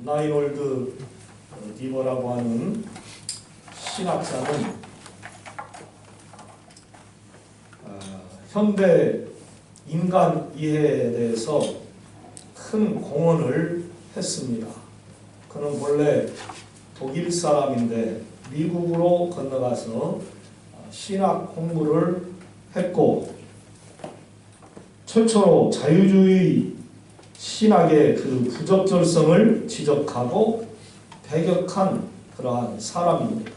라이놀드 니버라고 하는 신학자는 현대 인간 이해에 대해서 큰 공헌을 했습니다. 그는 본래 독일 사람인데 미국으로 건너가서 신학 공부를 했고 최초로 자유주의 신학의 그 부적절성을 지적하고 배격한 그러한 사람입니다.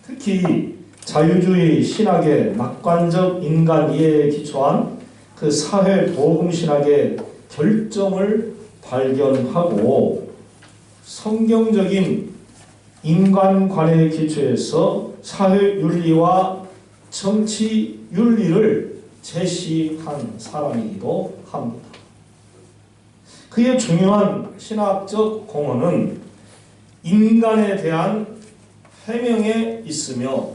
특히 자유주의 신학의 낙관적 인간 이해에 기초한 그 사회복음신학의 결정을 발견하고 성경적인 인간관에 기초해서 사회윤리와 정치윤리를 제시한 사람이기도 합니다. 그의 중요한 신학적 공헌은 인간에 대한 해명에 있으며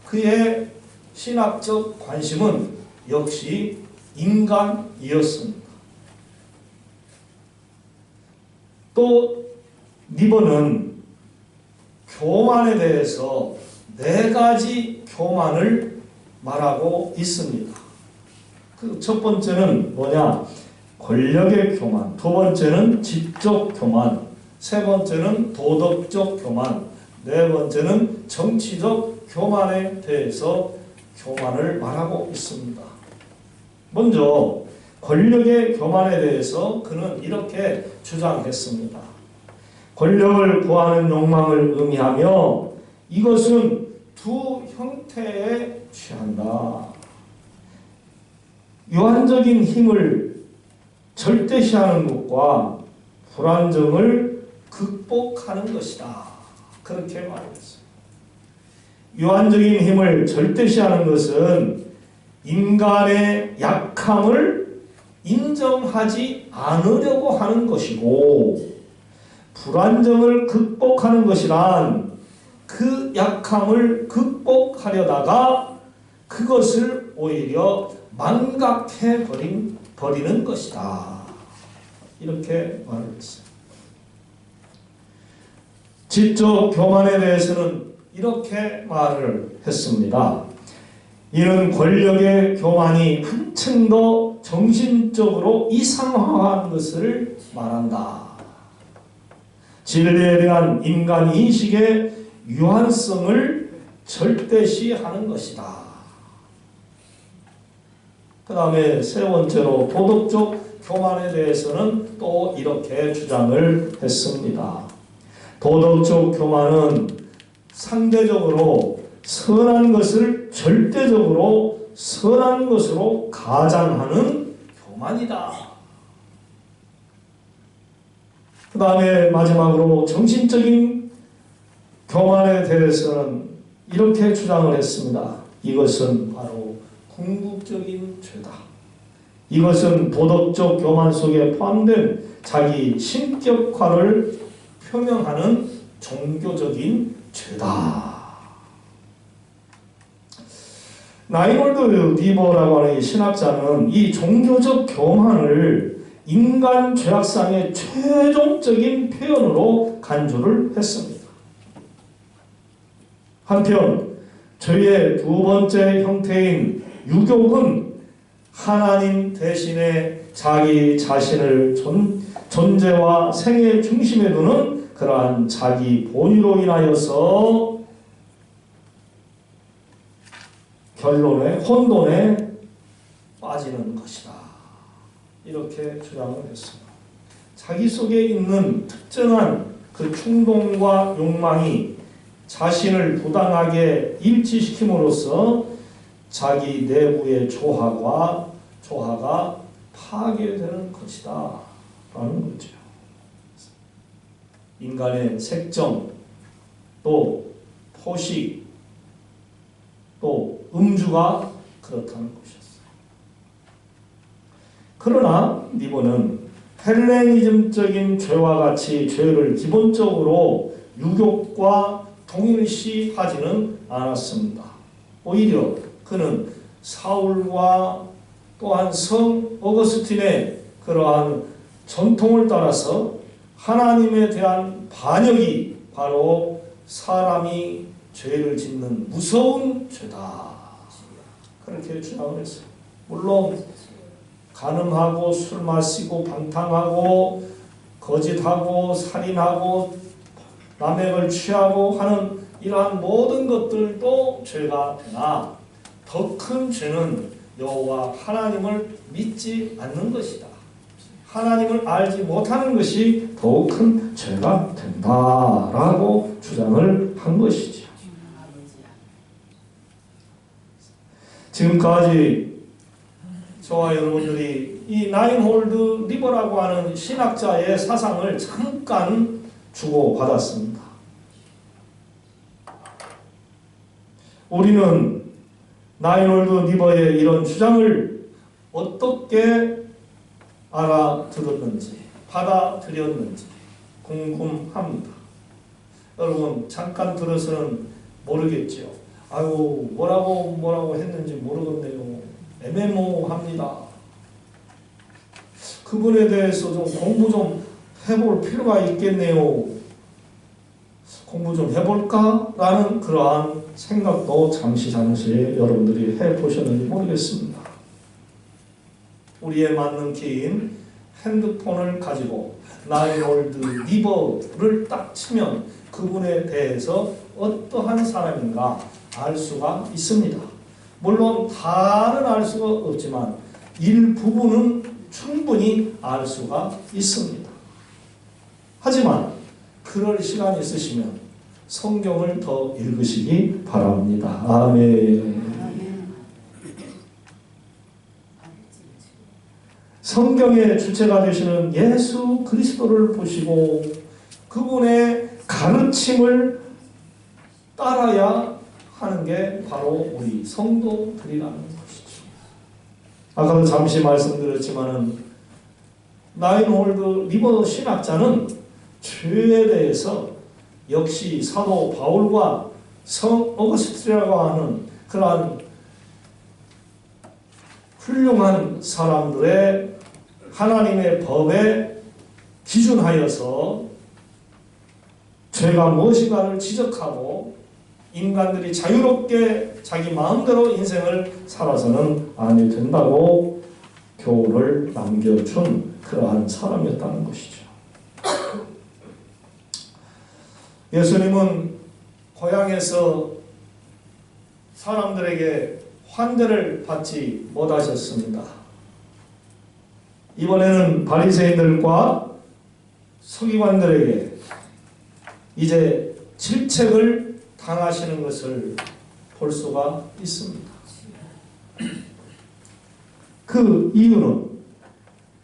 그의 신학적 관심은 역시 인간이었습니다. 또 니버는 교만에 대해서 4가지 교만을 말하고 있습니다. 그 첫 번째는 뭐냐? 권력의 교만, 두 번째는 지적 교만, 세 번째는 도덕적 교만, 네 번째는 정치적 교만에 대해서 교만을 말하고 있습니다. 먼저 권력의 교만에 대해서 그는 이렇게 주장했습니다. 권력을 구하는 욕망을 의미하며 이것은 두 형태에 취한다. 유한적인 힘을 절대시하는 것과 불안정을 극복하는 것이다. 그렇게 말했어요. 유한적인 힘을 절대시하는 것은 인간의 약함을 인정하지 않으려고 하는 것이고, 불안정을 극복하는 것이란 그 약함을 극복하려다가 그것을 오히려 망각해 버리는 것이다. 이렇게 말을 했어요. 지적 교만에 대해서는 이렇게 말을 했습니다. 이는 권력의 교만이 한층 더 정신적으로 이상화한 것을 말한다. 진리에 대한 인간 인식의 유한성을 절대시하는 것이다. 그 다음에 세 번째로 도덕적 교만에 대해서는 또 이렇게 주장을 했습니다. 도덕적 교만은 상대적으로 선한 것을 절대적으로 선한 것으로 가장하는 교만이다. 그 다음에 마지막으로 정신적인 교만에 대해서는 이렇게 주장을 했습니다. 이것은 바로 궁극적인 죄다. 이것은 도덕적 교만 속에 포함된 자기 신격화를 표명하는 종교적인 죄다. 라이놀드 니버라고 하는 이 신학자는 이 종교적 교만을 인간 죄악상의 최종적인 표현으로 간주를 했습니다. 한편 죄의 두 번째 형태인 유욕은 하나님 대신에 자기 자신을 존재와 생애 중심에 두는 그러한 자기 본의로 인하여서 결론에 혼돈에 빠지는 것이다. 이렇게 주장을 했습니다. 자기 속에 있는 특정한 그 충동과 욕망이 자신을 부당하게 일치시킴으로써 자기 내부의 조화가 파괴되는 것이다 라는 거죠. 인간의 색정, 또 포식, 또 음주가 그렇다는 것이었어요. 그러나 니버는 헬레니즘적인 죄와 같이 죄를 기본적으로 유욕과 동일시하지는 않았습니다. 오히려 그는 사울과 또한 성 어거스틴의 그러한 전통을 따라서 하나님에 대한 반역이 바로 사람이 죄를 짓는 무서운 죄다. 그렇게 주장을 했어요. 물론 간음하고 술 마시고 방탕하고 거짓하고 살인하고 남의 걸 취하고 하는 이러한 모든 것들도 죄가 되나 더 큰 죄는 여호와 하나님을 믿지 않는 것이다. 하나님을 알지 못하는 것이 더욱 큰 죄가 된다라고 주장을 한 것이죠. 지금까지 저와 여러분들이 이 라인홀드 리버라고 하는 신학자의 사상을 잠깐 주고받았습니다. 우리는 라인홀드 리버의 이런 주장을 어떻게 알아들었는지 받아들였는지 궁금합니다. 여러분 잠깐 들어서는 모르겠죠. 아유 뭐라고 했는지 모르겠네요. 애매모호합니다. 그분에 대해서 좀 공부 좀 해볼 필요가 있겠네요. 공부 좀 해볼까? 라는 그러한 생각도 잠시 여러분들이 해보셨는지 모르겠습니다. 우리에 맞는 긴 핸드폰을 가지고 라인홀드 리버를 딱 치면 그분에 대해서 어떠한 사람인가 알 수가 있습니다. 물론 다는 알 수가 없지만 일부분은 충분히 알 수가 있습니다. 하지만 그럴 시간이 있으시면 성경을 더 읽으시기 바랍니다. 아멘. 성경의 주체가 되시는 예수 그리스도를 보시고 그분의 가르침을 따라야 하는 게 바로 우리 성도들이라는 것이죠. 아까도 잠시 말씀드렸지만은 라인홀드 리버 신학자는 죄에 대해서 역시 사도 바울과 성 어거스틴이라고 하는 그러한 훌륭한 사람들의 하나님의 법에 기준하여서 죄가 무엇인가를 지적하고 인간들이 자유롭게 자기 마음대로 인생을 살아서는 아니 된다고 교훈을 남겨준 그러한 사람이었다는 것이죠. 예수님은 고향에서 사람들에게 환대를 받지 못하셨습니다. 이번에는 바리새인들과 서기관들에게 이제 질책을 당하시는 것을 볼 수가 있습니다. 그 이유는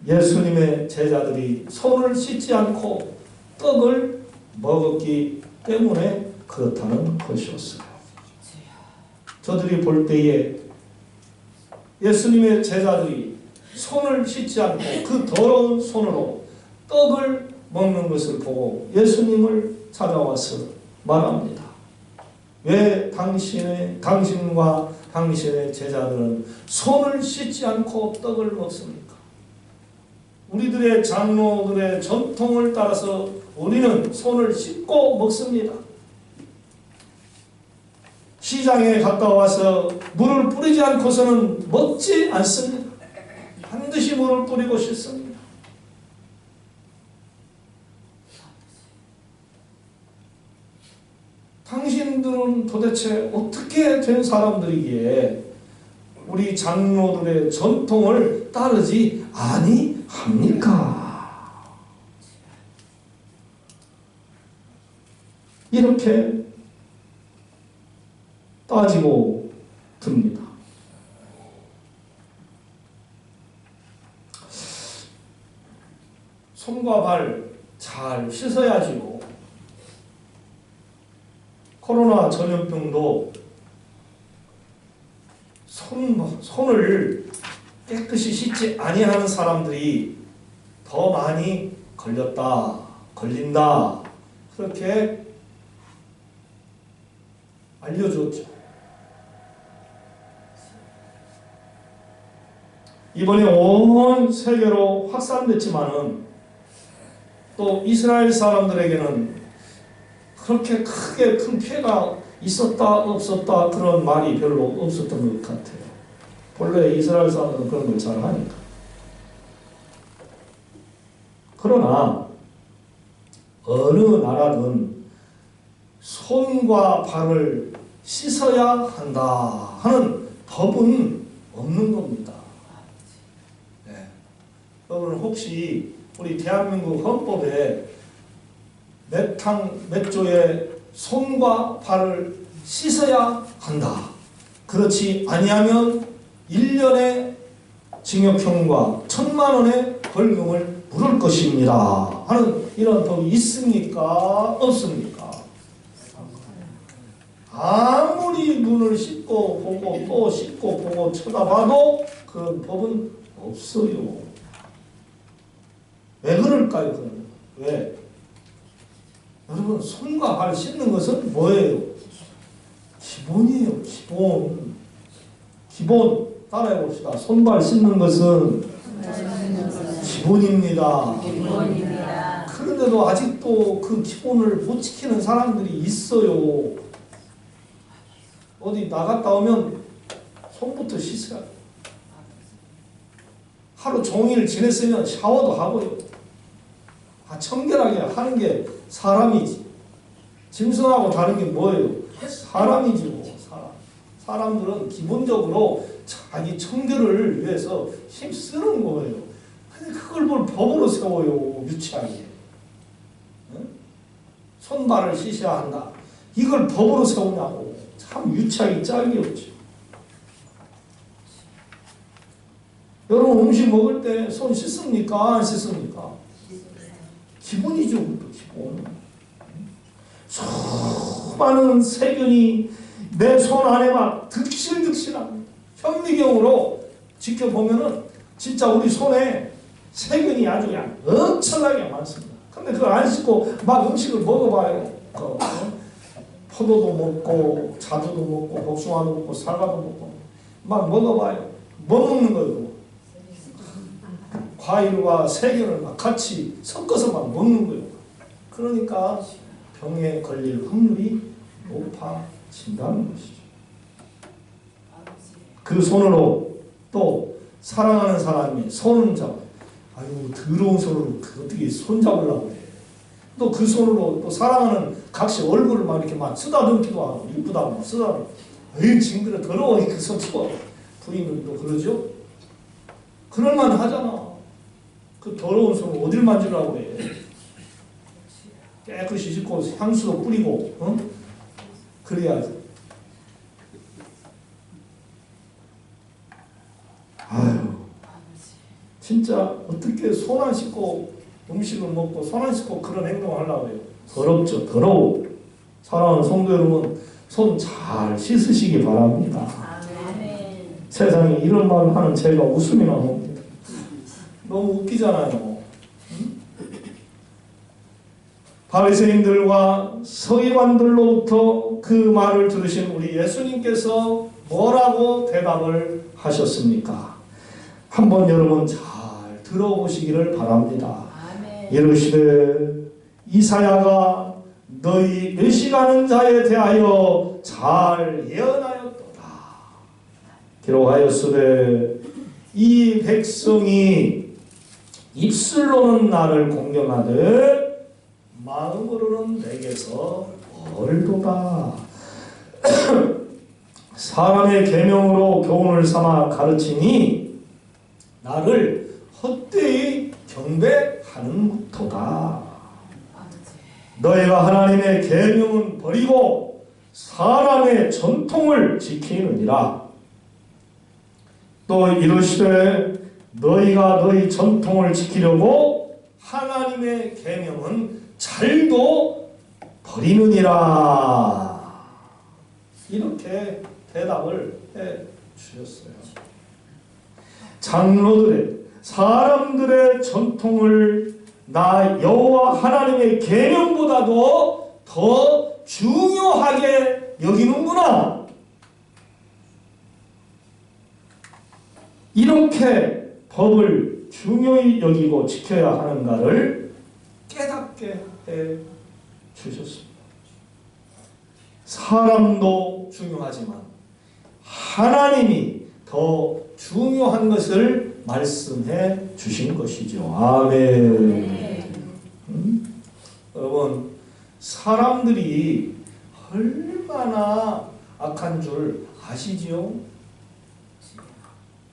예수님의 제자들이 손을 씻지 않고 떡을 먹었기 때문에 그렇다는 것이었어요. 저들이 볼 때에 예수님의 제자들이 손을 씻지 않고 그 더러운 손으로 떡을 먹는 것을 보고 예수님을 찾아와서 말합니다. 왜 당신과 당신의 제자들은 손을 씻지 않고 떡을 먹습니까? 우리들의 장로들의 전통을 따라서 우리는 손을 씻고 먹습니다. 시장에 갔다 와서 물을 뿌리지 않고서는 먹지 않습니다. 반드시 물을 뿌리고 씻습니다. 당신들은 도대체 어떻게 된 사람들이기에 우리 장로들의 전통을 따르지 아니합니까? 이렇게 따지고 듭니다. 손과 발 잘 씻어야지요. 코로나 전염병도 손을 깨끗이 씻지 아니하는 사람들이 더 많이 걸린다. 그렇게 알려줬죠. 이번에 온 세계로 확산됐지만은 또 이스라엘 사람들에게는 그렇게 크게 큰 피해가 있었다 없었다 그런 말이 별로 없었던 것 같아요. 본래 이스라엘 사람들은 그런 걸 잘 하니까. 그러나 어느 나라든 손과 발을 씻어야 한다 하는 법은 없는 겁니다. 네. 여러분 혹시 우리 대한민국 헌법에 몇 조에 손과 발을 씻어야 한다. 그렇지 아니하면 1년의 징역형과 1,000만 원의 벌금을 물을 것입니다 하는 이런 법이 있습니까? 없습니까? 아무리 눈을 씻고 보고 또 씻고 보고 쳐다봐도 그런 법은 없어요. 왜 그럴까요? 그러면? 왜? 여러분 손과 발 씻는 것은 뭐예요? 기본이에요. 기본 따라해 봅시다. 손발 씻는 것은 기본입니다. 그런데도 아직도 그 기본을 못 지키는 사람들이 있어요. 어디 나갔다 오면 손부터 씻어야 돼요. 하루 종일 지냈으면 샤워도 하고요. 청결하게 하는 게 사람이지. 짐승하고 다른 게 뭐예요? 사람이지 뭐. 사람들은 기본적으로 자기 청결을 위해서 힘쓰는 거예요. 근데 그걸 뭘 법으로 세워요. 유치하게. 응? 손발을 씻어야 한다. 이걸 법으로 세우냐고. 참 유치하기 짝이 없죠. 여러분 음식 먹을 때 손 씻습니까? 안 씻습니까? 기본이죠. 기본. 수많은 세균이 내 손 안에 막 득실득실합니다. 현미경으로 지켜보면은 진짜 우리 손에 세균이 아주 그냥 엄청나게 많습니다. 근데 그걸 안 씻고 막 음식을 먹어봐요. 포도도 먹고 자두도 먹고 복숭아도 먹고 사과도 먹고 막 먹어봐요. 뭐 먹는 거예요? 과일과 세균을 막 같이 섞어서 막 먹는 거예요. 그러니까 병에 걸릴 확률이 높아진다는 것이죠. 그 손으로 또 사랑하는 사람이 손을 잡아요. 아유 더러운 손으로 어떻게 손 잡으려고 그래. 또 그 손으로 또 사랑하는 각시 얼굴을 막 이렇게 막 쓰다듬기도 하고 이쁘다고 막 쓰다듬고 에이 징그러 더러워 그 손 치워. 부인들도 그러죠. 그럴만 하잖아. 그 더러운 손을 어딜 만지려고 해. 깨끗이 씻고 향수도 뿌리고 그래야지. 아유 진짜 어떻게 손 안 씻고 음식을 먹고 손 안 씻고 그런 행동을 하려고 해요. 더럽죠. 더러워. 사랑하는 성도 여러분 손 잘 씻으시기 바랍니다. 아멘. 세상에 이런 말을 하는 제가 웃음이 나옵니다. 너무 웃기잖아요. 바리새인들과 서기관들로부터 그 말을 들으신 우리 예수님께서 뭐라고 대답을 하셨습니까? 한번 여러분 잘 들어보시기를 바랍니다. 아멘. 이르시되 이사야가 너희 멸시가는 자에 대하여 잘 예언하였도다. 기록하였으되 이 백성이 입술로는 나를 공경하되 마음으로는 내게서 멀도다. 사람의 계명으로 교훈을 삼아 가르치니 나를 헛되이 경배하는 터다. 너희가 하나님의 계명은 버리고 사람의 전통을 지키느니라. 또 이르시되 너희가 너희 전통을 지키려고 하나님의 계명은 잘도 버리느니라. 이렇게 대답을 해 주셨어요. 장로들의 사람들의 전통을 나 여호와 하나님의 계명보다도 더 중요하게 여기는구나. 이렇게 법을 중요히 여기고 지켜야 하는가를 깨닫게 살게 해 주셨습니다. 사람도 중요하지만 하나님이 더 중요한 것을 말씀해 주신 것이죠. 아멘. 여러분, 사람들이 얼마나 악한 줄 아시지요?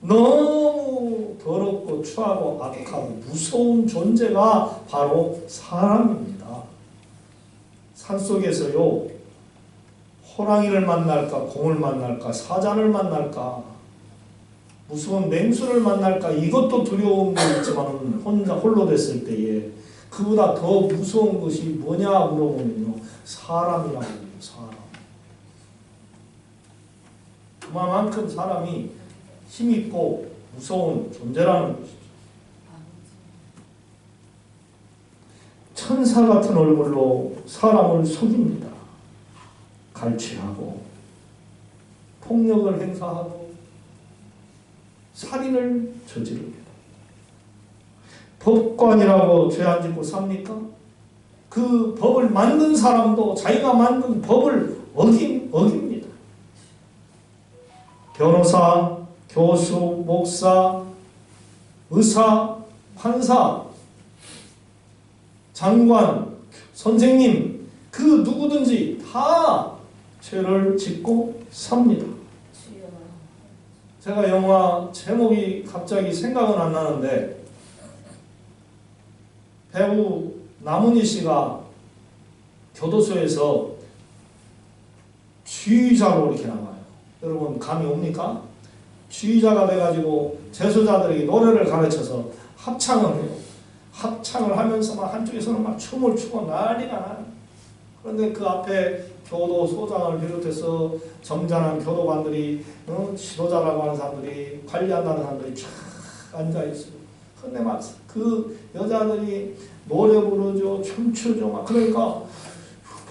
너무 더럽고 추하고 악하고 무서운 존재가 바로 사람입니다. 산속에서요, 호랑이를 만날까, 곰을 만날까, 사자를 만날까, 무서운 맹수를 만날까, 이것도 두려운 게 있지만 혼자 홀로 됐을 때에 그보다 더 무서운 것이 뭐냐 물어보면요, 사람이라고 해요. 사람. 그만큼 사람이 힘있고 무서운 존재라는 것이죠. 천사 같은 얼굴로 사람을 속입니다. 갈취하고 폭력을 행사하고 살인을 저지릅니다. 법관이라고 죄 안 짓고 삽니까? 그 법을 만든 사람도 자기가 만든 법을 어깁니다. 변호사, 교수, 목사, 의사, 판사, 장관, 선생님, 그 누구든지 다 죄를 짓고 삽니다. 제가 영화 제목이 갑자기 생각은 안 나는데, 배우 남은희 씨가 교도소에서 쥐자로 이렇게 나와요. 여러분 감이 옵니까? 쥐자가 돼가지고 재소자들에게 노래를 가르쳐서 합창을 해요. 합창을 하면서 막 한쪽에서는 막 춤을 추고 난리가 나요. 그런데 그 앞에 교도소장을 비롯해서 점잖은 교도관들이, 지도자라고 하는 사람들이, 관리한다는 사람들이 쫙 앉아있어요. 근데 막 그 여자들이 노래 부르죠, 춤추죠. 막 그러니까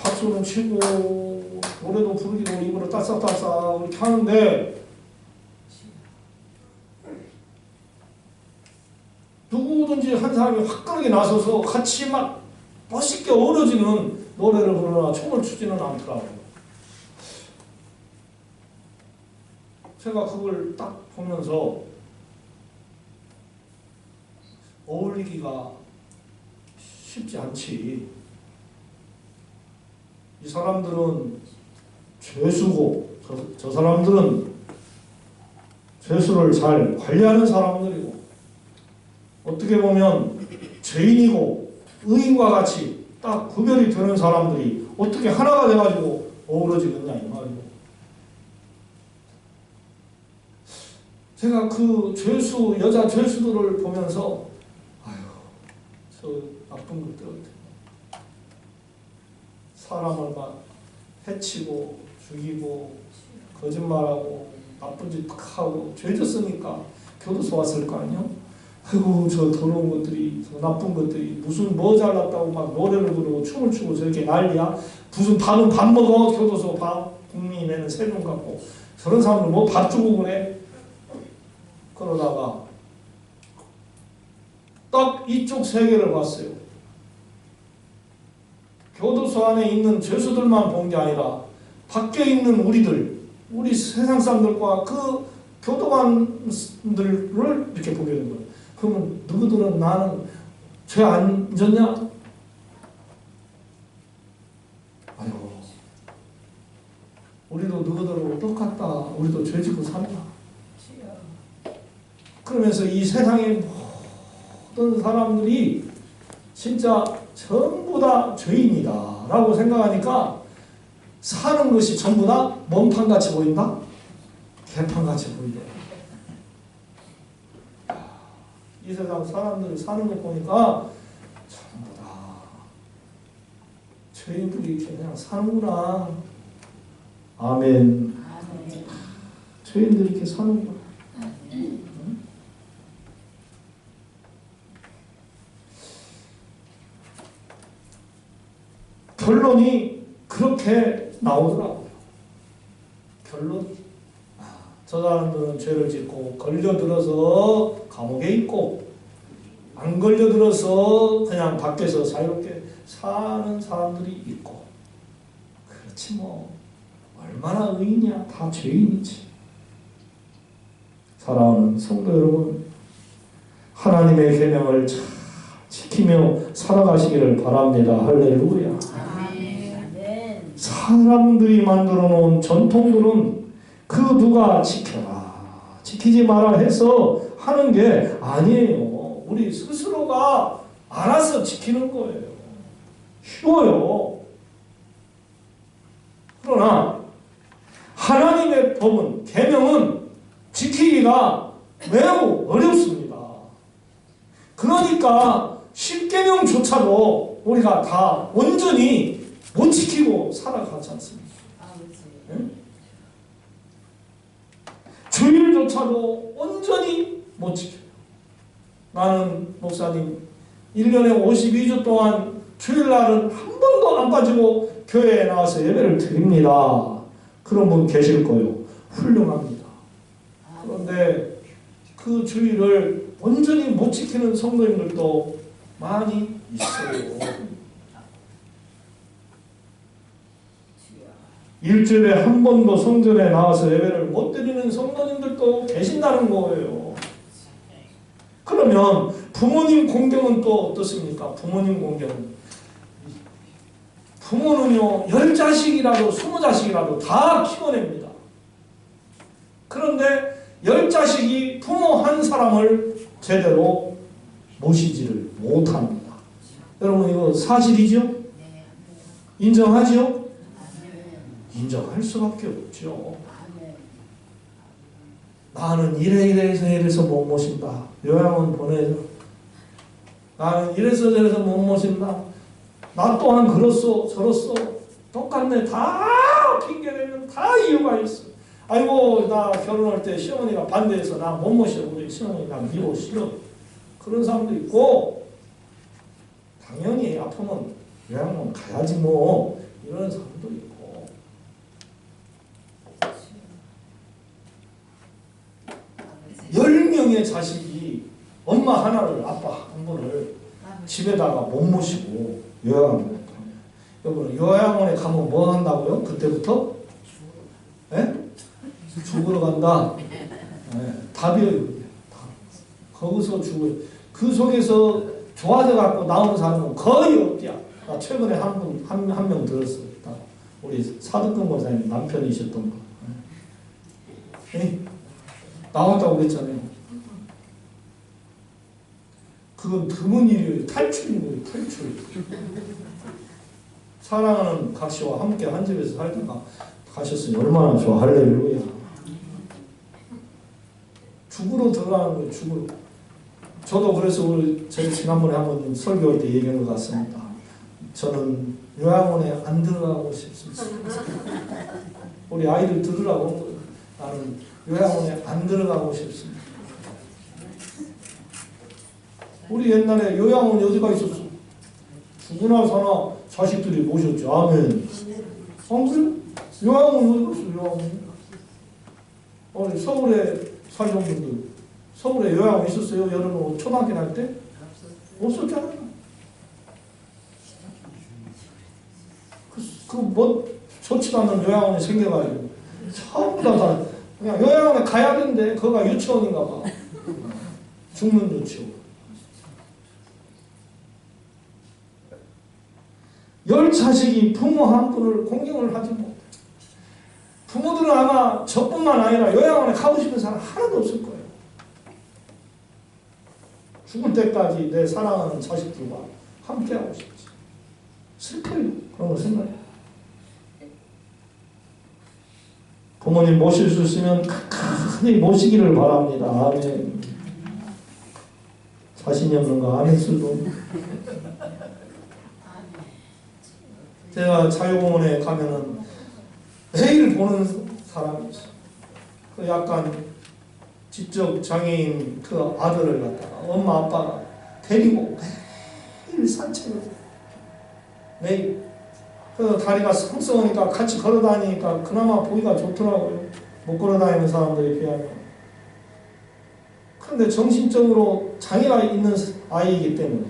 박수는 치고 노래도 부르기도 입으로 따싹따싹 이렇게 하는데, 누구든지 한 사람이 화끈하게 나서서 같이 막 멋있게 어우러지는 노래를 부르거나 춤을 추지는 않더라고요. 제가 그걸 딱 보면서 어울리기가 쉽지 않지. 이 사람들은 죄수고, 저 사람들은 죄수를 잘 관리하는 사람들이고, 어떻게 보면 죄인이고 의인과 같이 딱 구별이 되는 사람들이 어떻게 하나가 돼가지고 어우러지겠냐 이 말이에요. 제가 그 죄수, 여자 죄수들을 보면서 아유, 저 나쁜 것들 사람을 막 해치고 죽이고 거짓말하고 나쁜 짓 하고 죄 졌으니까 교도소 왔을 거 아니야? 아이고 저 더러운 것들이, 저 나쁜 것들이 무슨 뭐 잘났다고 막 노래를 부르고 춤을 추고 저렇게 난리야. 무슨 밥은 밥 먹어. 교도소 밥 국민이 내는 세금 갖고 저런 사람들 뭐 밥 주고 그래. 그러다가 딱 이쪽 세계를 봤어요. 교도소 안에 있는 죄수들만 본 게 아니라 밖에 있는 우리들, 우리 세상 사람들과 그 교도관들을 이렇게 보게 된 거예요. 그러면 너희들은 나는 죄 안 졌냐? 아유, 우리도 너희들하고 똑같다. 우리도 죄 짓고 산다. 그러면서 이 세상의 모든 사람들이 진짜 전부 다 죄인이다 라고 생각하니까 사는 것이 전부 다 몸판같이 보인다? 개판같이 보인다. 이 세상 사람들이 사는 거 보니까 전부 다 죄인들이 이렇게 그냥 사는구나. 아멘. 죄인들이 이렇게 사는구나. 결론이 그렇게 나오더라고요. 결론이. 저 사람들은 죄를 짓고 걸려들어서 감옥에 있고, 안 걸려들어서 그냥 밖에서 자유롭게 사는 사람들이 있고, 그렇지 뭐 얼마나 의인이야. 다 죄인이지. 사랑하는 성도 여러분, 하나님의 계명을 잘 지키며 살아가시기를 바랍니다. 할렐루야. 사람들이 만들어 놓은 전통들은 그 누가 지켜라, 지키지 마라 해서 하는 게 아니에요. 우리 스스로가 알아서 지키는 거예요. 쉬워요. 그러나 하나님의 법은, 계명은 지키기가 매우 어렵습니다. 그러니까 10계명조차도 우리가 다 온전히 못 지키고 살아가지 않습니까? 네? 주일조차도 온전히 못 지켜요. 나는 목사님 1년에 52주 동안 주일날은 한 번도 안 빠지고 교회에 나와서 예배를 드립니다. 그런 분 계실 거예요. 훌륭합니다. 그런데 그 주일을 온전히 못 지키는 성도님들도 많이 있어요. 일주일에 한 번도 성전에 나와서 예배를 못 드리는 성도님들도 계신다는 거예요. 그러면 부모님 공경은 또 어떻습니까? 부모님 공경은 부모는요 10자식이라도 20자식이라도 다 키워냅니다. 그런데 10자식이 부모 한 사람을 제대로 모시지를 못합니다. 여러분 이거 사실이죠? 인정하죠? 인정할 수밖에 없죠. 나는 이래서 못 모신다. 요양원 보내줘. 나는 이래서 저래서 못 모신다. 나 또한 그렇소 저렇소. 똑같네. 다 핑계대면 다 이유가 있어. 아이고 나 결혼할 때 시어머니가 반대해서 나 못 모셔. 우리 시어머니 나 미워 싫어. 그런 사람도 있고, 당연히 아프면 요양원 가야지 뭐 이런 사람도 있고. 10명의 자식이 엄마 하나를, 아빠 한 분을 집에다가 못 모시고 요양원에 가면, 여러분 요양원에 가면 뭐 한다고요? 그때부터? 예? 죽으러 간다. 예, 답이에요. 거기서 죽어요. 그 속에서 좋아져 갖고 나오는 사람은 거의 없대요. 나 최근에 한 명 들었어요. 우리 사득근 권사님 남편이셨던 거. 예? 나왔다고 그랬잖아요. 그건 드문 일이에요. 탈출인 거예요. 탈출. 사랑하는 각시와 함께 한 집에서 살다가 가셨으니 얼마나 좋아. 할렐루야. 죽으러 들어가는 거예요. 죽으러. 저도 그래서 제가 지난번에 한번 설교할 때 얘기한 것 같습니다. 저는 요양원에 안 들어가고 싶습니다. 우리 아이들 들으라고. 나는 요양원에 안 들어가고 싶습니다. 우리 옛날에 요양원이 어디가 있었어? 죽으나 사나 자식들이 모셨죠. 아멘. 그래? 요양원 어디 갔어? 요양원. 서울에 살던 분들, 서울에 요양원 있었어요? 여러분 초등학교 다닐 때? 없었잖아요. 뭐 좋지도 않는 요양원이 생겨가지고 전부 다 그냥 요양원에 가야 되는데 거기가 유치원인가 봐. 죽는 유치원. 10자식이 부모 한 분을 공경을 하지 못해. 부모들은 아마 저뿐만 아니라 요양원에 가고 싶은 사람 하나도 없을 거예요. 죽을 때까지 내 사랑하는 자식들과 함께하고 싶지. 슬퍼요. 그런 거 생각해요. 부모님 모실 수 있으면 크게 모시기를 바랍니다. 아멘. 자신이 없는 거 안 했어도. 제가 자유공원에 가면은 매일 보는 사람이 있어요. 그 약간 지적 장애인 그 아들을 갖다가 엄마 아빠가 데리고 매일 산책을 해요. 매일. 그 다리가 성성하니까 같이 걸어다니니까 그나마 보기가 좋더라고요. 못 걸어다니는 사람들에 비하면. 그런데 정신적으로 장애가 있는 아이이기 때문에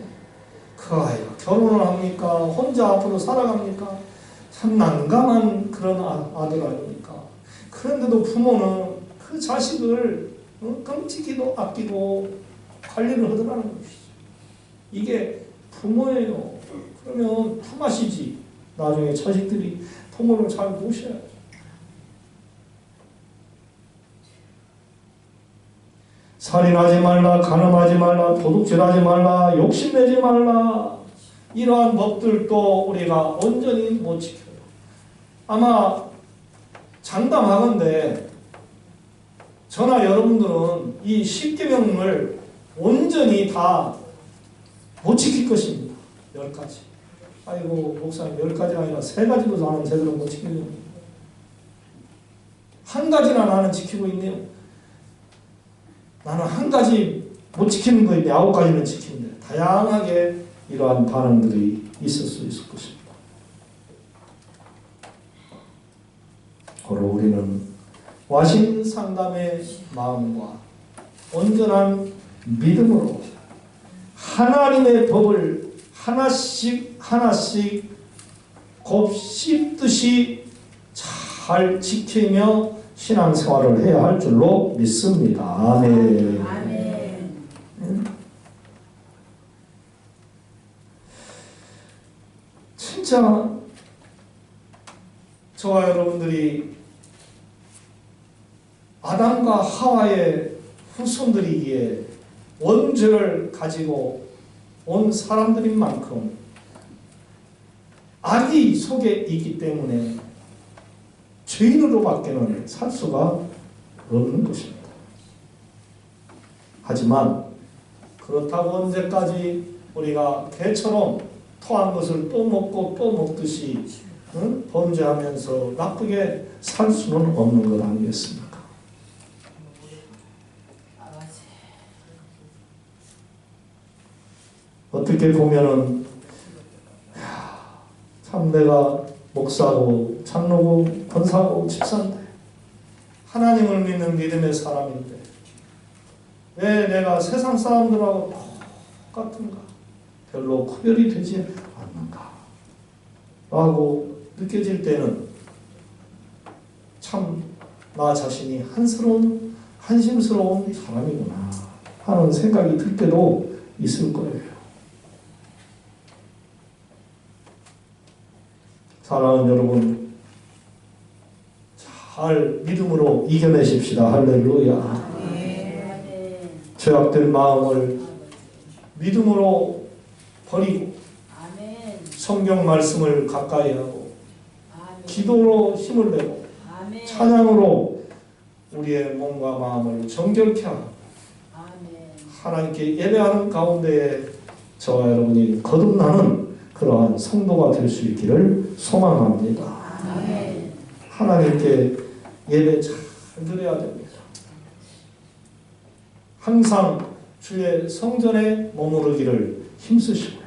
그 아이가 결혼을 합니까? 혼자 앞으로 살아갑니까? 참 난감한 그런 아들 아닙니까? 그런데도 부모는 그 자식을 끔찍이도 아끼고 관리를 하더라는 것이죠. 이게 부모예요. 그러면 품앗이지. 나중에 자식들이 부모를 잘 모셔야죠. 살인하지 말라, 간음하지 말라, 도둑질하지 말라, 욕심내지 말라. 이러한 법들도 우리가 온전히 못 지켜요. 아마 장담하건대 저나 여러분들은 이 10계명을 온전히 다 못 지킬 것입니다. 10가지. 아이고 목사님 10가지가 아니라 3가지도 나는 제대로 못 지키는 한 가지나 나는 지키고 있네요. 나는 한 가지 못 지키는 거 있네. 9가지는 지키는데 다양하게 이러한 반응들이 있을 수 있을 것입니다. 바로 우리는 와신상담의 마음과 온전한 믿음으로 하나님의 법을 하나씩 곱씹듯이 잘 지키며 신앙생활을 해야 할 줄로 믿습니다. 아멘. 아멘. 진짜 저와 여러분들이 아담과 하와의 후손들이기에 원죄를 가지고 온 사람들인 만큼 악이 속에 있기 때문에 죄인으로밖에는 살 수가 없는 것입니다. 하지만 그렇다고 언제까지 우리가 개처럼 토한 것을 또 먹고 또 먹듯이 범죄하면서 나쁘게 살 수는 없는 것 아니겠습니까? 어떻게 보면은 참 내가 목사고 장로고 권사고 집사인데 하나님을 믿는 믿음의 사람인데 왜 내가 세상 사람들하고 똑같은가? 별로 구별이 되지 않는가? 라고 느껴질 때는 참 나 자신이 한심스러운 사람이구나 하는 생각이 들 때도 있을 거예요. 사랑하는 여러분, 잘 믿음으로 이겨내십시다. 할렐루야. 죄악된 마음을 믿음으로 버리고 성경 말씀을 가까이 하고 기도로 힘을 내고 찬양으로 우리의 몸과 마음을 정결케 하고 하나님께 예배하는 가운데에 저와 여러분이 거듭나는 그러한 성도가 될 수 있기를 소망합니다. 하나님께 예배 잘 드려야 됩니다. 항상 주의 성전에 머무르기를 힘쓰시고요.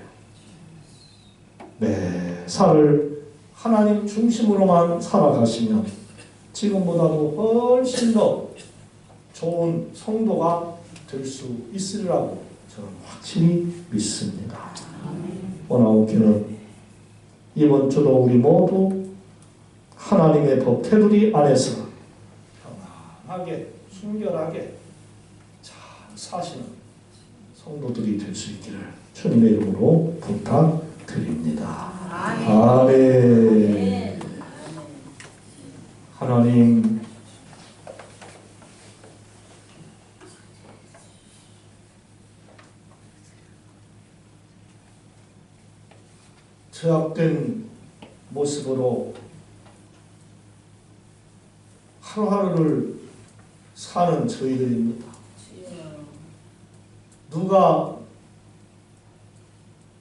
매사를 하나님 중심으로만 살아가시면 지금보다도 훨씬 더 좋은 성도가 될 수 있으리라고 저는 확실히 믿습니다. 원하옵기는 이번 주도 우리 모두 하나님의 법 테두리 안에서 평안하게 순결하게 잘 사시는 성도들이 될 수 있기를 주님의 이름으로 부탁드립니다. 아멘. 하나님, 죄악된 모습으로 하루하루를 사는 저희들입니다. 누가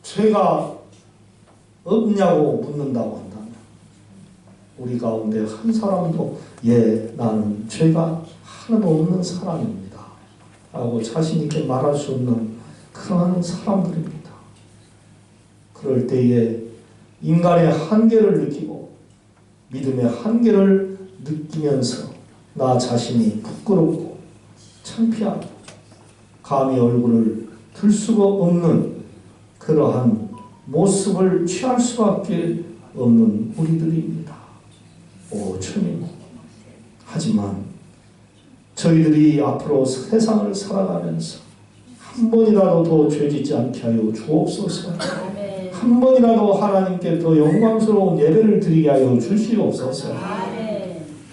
죄가 없냐고 묻는다고 한다면 우리 가운데 한 사람도 나는 죄가 하나도 없는 사람입니다 라고 자신 있게 말할 수 없는 그러한 사람들입니다. 그럴 때에 인간의 한계를 느끼고 믿음의 한계를 느끼면서 나 자신이 부끄럽고 창피하고 감히 얼굴을 들 수가 없는 그러한 모습을 취할 수밖에 없는 우리들입니다. 오천이고. 하지만 저희들이 앞으로 세상을 살아가면서 한 번이라도 더 죄짓지 않게 하여 주옵소서. 한 번이라도 하나님께 더 영광스러운 예배를 드리게 하여 주시옵소서.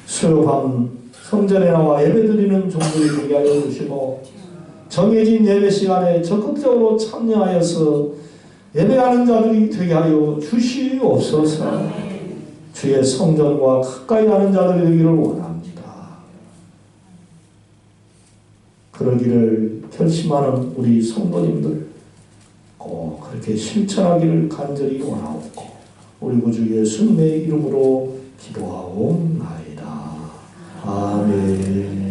수요밤 성전에 나와 예배드리는 종들이 되게 하여 주시고 정해진 예배 시간에 적극적으로 참여하여서 예배하는 자들이 되게 하여 주시옵소서. 주의 성전과 가까이 하는 자들이 되기를 원합니다. 그러기를 결심하는 우리 성도님들 꼭 그렇게 실천하기를 간절히 원하옵고 우리 구주 예수님의 이름으로 기도하옵나이다. 아멘.